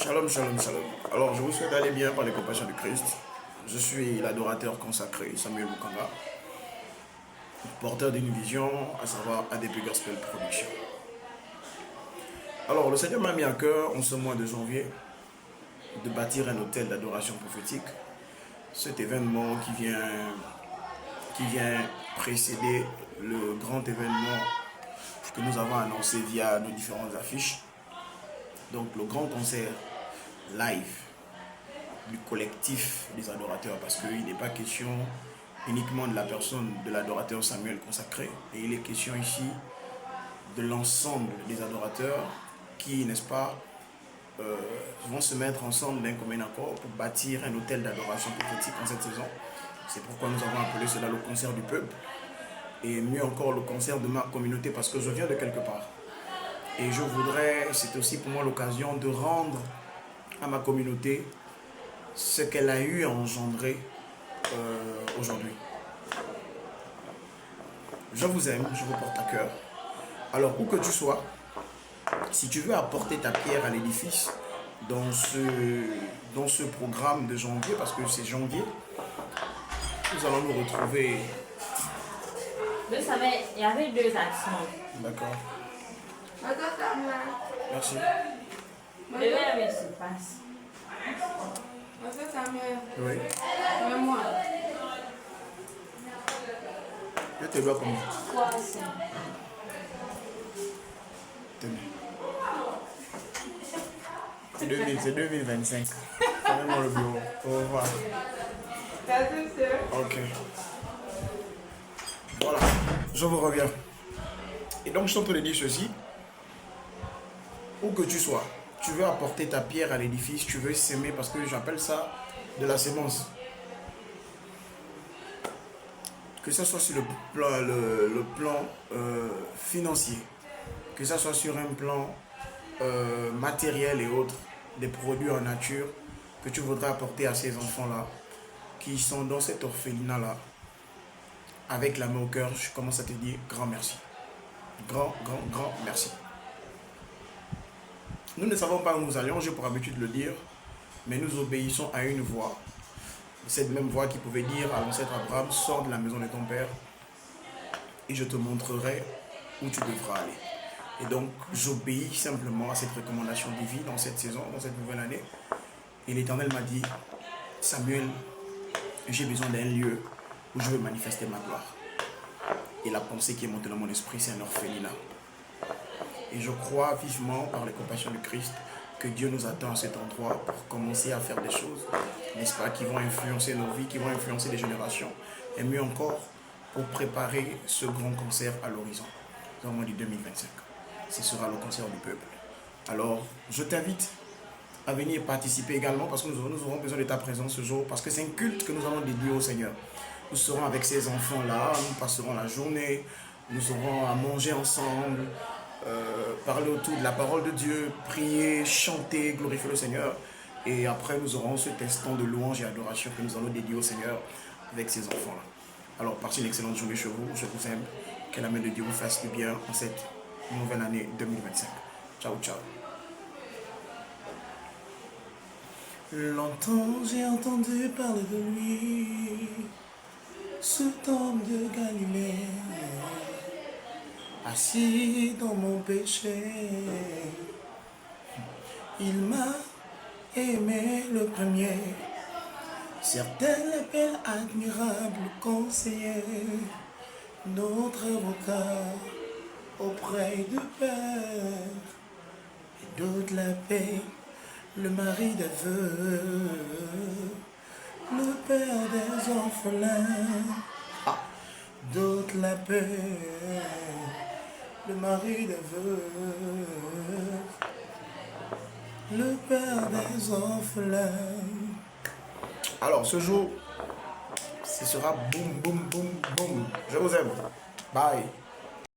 Shalom, shalom, shalom. Alors, je vous souhaite d'aller bien par les compassions du Christ. Je suis l'adorateur consacré Samuel Mukanga, porteur d'une vision, à savoir ADP Gospel Production. Alors, le Seigneur m'a mis à cœur, en ce mois de janvier, de bâtir un hôtel d'adoration prophétique. Cet événement qui vient précéder le grand événement que nous avons annoncé via nos différentes affiches. Donc, le grand concert live du collectif des adorateurs, parce qu'il n'est pas question uniquement de la personne de l'adorateur Samuel consacré, et il est question ici de l'ensemble des adorateurs qui, n'est-ce pas, vont se mettre ensemble d'un commun accord pour bâtir un hôtel d'adoration prophétique en cette saison. C'est pourquoi nous avons appelé cela le concert du peuple, et mieux encore le concert de ma communauté, parce que je viens de quelque part. Et je voudrais, c'est aussi pour moi l'occasion de rendre à ma communauté ce qu'elle a eu à engendrer aujourd'hui. Je vous aime, je vous porte à cœur. Alors, où que tu sois, si tu veux apporter ta pierre à l'édifice dans ce programme de janvier, parce que c'est janvier, nous allons nous retrouver. Vous savez, il y avait deux actions. D'accord. Merci. Je vais avec ce passe. Oui. Moi. Je te dois combien? 300. Tenez. C'est 2025. Donnez-moi le bureau. Au revoir. Ok. Voilà. Je vous reviens. Et donc, je suis en train de dire ceci. Où que tu sois, tu veux apporter ta pierre à l'édifice, tu veux s'aimer, parce que j'appelle ça de la sémence. Que ce soit sur le plan financier, que ce soit sur un plan matériel et autres, des produits en nature que tu voudrais apporter à ces enfants-là, qui sont dans cet orphelinat-là, avec la main au cœur, je commence à te dire grand merci. Grand merci. Nous ne savons pas où nous allions, j'ai pour habitude de le dire, mais nous obéissons à une voix. Cette même voix qui pouvait dire à l'ancêtre Abraham, sors de la maison de ton père et je te montrerai où tu devras aller. Et donc, j'obéis simplement à cette recommandation divine dans cette saison, dans cette nouvelle année. Et l'Éternel m'a dit, Samuel, j'ai besoin d'un lieu où je veux manifester ma gloire. Et la pensée qui est montée dans mon esprit, c'est un orphelinat. Et je crois vivement, par les compassions du Christ, que Dieu nous attend à cet endroit pour commencer à faire des choses, n'est-ce pas, qui vont influencer nos vies, qui vont influencer les générations. Et mieux encore, pour préparer ce grand concert à l'horizon. Nous avons dit 2025. Ce sera le concert du peuple. Alors, je t'invite à venir participer également, parce que nous aurons besoin de ta présence ce jour, parce que c'est un culte que nous allons dédier au Seigneur. Nous serons avec ces enfants-là, nous passerons la journée, nous aurons à manger ensemble, parler autour de la parole de Dieu, prier, chanter, glorifier le Seigneur. Et après, nous aurons cet instant de louange et adoration que nous allons dédier au Seigneur avec ces enfants-là. Alors, passez une excellente journée chez vous. Je vous aime. Que la main de Dieu vous fasse du bien en cette nouvelle année 2025. Ciao, ciao. Longtemps j'ai entendu parler de lui, cet homme de Galilée, assis dans mon péché. Il m'a aimé le premier, certains l'appellent admirable conseiller, notre avocat auprès du Père, et d'autres l'appellent le mari des veuves, le père des orphelins, d'autres l'appellent le mari des veuves, le père des orphelins. Alors ce jour, ce sera boum, boum, boum, boum. Je vous aime. Bye.